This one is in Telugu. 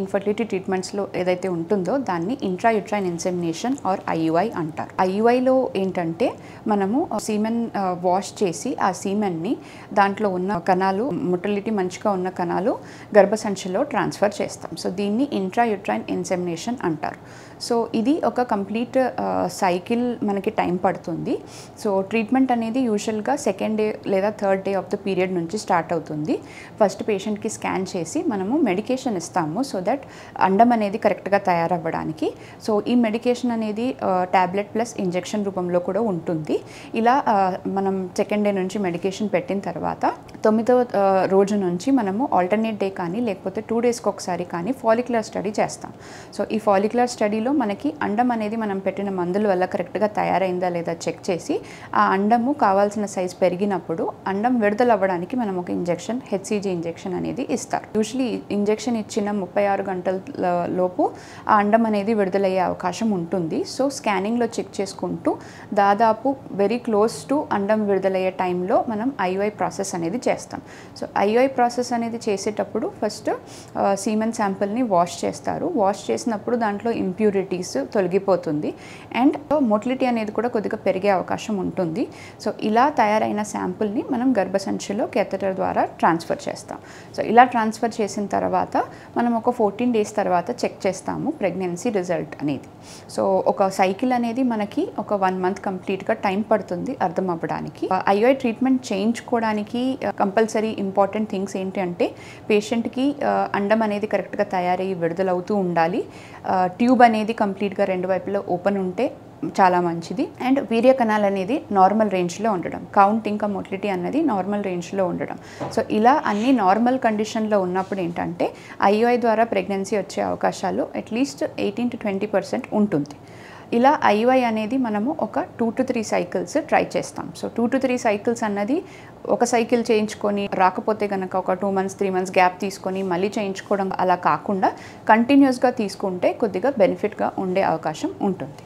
ఇన్ఫర్టిలిటీ ట్రీట్మెంట్స్లో ఏదైతే ఉంటుందో దాన్ని ఇంట్రాయూట్రైన్ ఇన్సెమినేషన్ ఆర్ ఐయుఐ అంటారు. ఐయుఐలో ఏంటంటే మనము సీమెన్ వాష్ చేసి ఆ సీమెన్ని దాంట్లో ఉన్న కణాలు మొటిలిటీ మంచిగా ఉన్న కణాలు గర్భసంచిలో ట్రాన్స్ఫర్ చేస్తాం. సో దీన్ని ఇంట్రాయూట్రైన్ ఇన్సెమినేషన్ అంటారు. సో ఇది ఒక కంప్లీట్ సైకిల్ మనకి టైం పడుతుంది. సో ట్రీట్మెంట్ అనేది యూజువల్గా సెకండ్ డే లేదా third day of the period నుంచి స్టార్ట్ అవుతుంది. ఫస్ట్ పేషెంట్కి స్కాన్ చేసి మనము మెడికేషన్ ఇస్తాము సో దట్ అండం అనేది కరెక్ట్గా తయారవ్వడానికి. సో ఈ మెడికేషన్ అనేది ట్యాబ్లెట్ ప్లస్ ఇంజెక్షన్ రూపంలో కూడా ఉంటుంది. ఇలా మనం సెకండ్ డే నుంచి మెడికేషన్ పెట్టిన తర్వాత 9వ రోజు నుంచి మనము ఆల్టర్నేట్ డే కానీ లేకపోతే 2 డేస్కి ఒకసారి కానీ ఫాలిక్యులర్ స్టడీ చేస్తాం. సో ఈ ఫాలిక్యులర్ స్టడీలో మనకి అండం అనేది మనం పెట్టిన మందుల వల్ల కరెక్ట్గా తయారైందా లేదా చెక్ చేసి ఆ అండము కావాల్సిన సైజ్ పెరిగినప్పుడు అండం విడుదల అవ్వడానికి మనం ఒక ఇంజెక్షన్ హెచ్సిజీ ఇంజెక్షన్ అనేది ఇస్తారు. యూజువలీ ఇంజెక్షన్ ఇచ్చిన 36 గంటల లోపు ఆ అండం అనేది విడుదలయ్యే అవకాశం ఉంటుంది. సో స్కానింగ్లో చెక్ చేసుకుంటూ దాదాపు వెరీ క్లోజ్ టు అండం విడుదలయ్యే టైంలో మనం ఐయుఐ ప్రాసెస్ అనేది చేస్తాం. సో ఐయుఐ ప్రాసెస్ అనేది చేసేటప్పుడు ఫస్ట్ సీమెన్ శాంపిల్ని వాష్ చేస్తారు. వాష్ చేసినప్పుడు దాంట్లో ఇంప్యూరిటీస్ తొలగిపోతుంది అండ్ మొటిలిటీ అనేది కూడా కొద్దిగా పెరిగే అవకాశం ఉంటుంది. సో ఇలా తయారైన శాంపుల్ని మనం గర్భసంచిలో కేథెటర్ ద్వారా ట్రాన్స్ఫర్ చేస్తాం. సో ఇలా ట్రాన్స్ఫర్ చేసిన తర్వాత మనం ఒక 14 డేస్ తర్వాత చెక్ చేస్తాము ప్రెగ్నెన్సీ రిజల్ట్ అనేది. సో ఒక సైకిల్ అనేది మనకి ఒక 1 మంత్ కంప్లీట్గా టైం పడుతుంది అర్థం అవ్వడానికి. ఐయుఐ ట్రీట్మెంట్ చేయించుకోవడానికి కంపల్సరీ ఇంపార్టెంట్ థింగ్స్ ఏంటి అంటే పేషెంట్కి అండం అనేది కరెక్ట్గా తయారయ్యి విడుదలవుతూ ఉండాలి. ట్యూబ్ అనేది కంప్లీట్గా 2 వైపులో ఓపెన్ ఉంటే చాలా మంచిది. అండ్ వీర్య కణాలు అనేది నార్మల్ రేంజ్లో ఉండడం, కౌంట్ ఇంకా మొటిలిటీ అన్నది నార్మల్ రేంజ్లో ఉండడం. సో ఇలా అన్ని నార్మల్ కండిషన్లో ఉన్నప్పుడు ఏంటంటే ఐయుఐ ద్వారా ప్రెగ్నెన్సీ వచ్చే అవకాశాలు అట్లీస్ట్ 18 to 20% ఉంటుంది. ఇలా ఐయుఐ అనేది మనము ఒక 2 to 3 సైకిల్స్ ట్రై చేస్తాం. సో 2 to 3 సైకిల్స్ అన్నది ఒక సైకిల్ చేయించుకొని రాకపోతే కనుక ఒక 2 months 3 months గ్యాప్ తీసుకొని మళ్ళీ చేయించుకోవడం అలా కాకుండా కంటిన్యూస్గా తీసుకుంటే కొద్దిగా బెనిఫిట్గా ఉండే అవకాశం ఉంటుంది.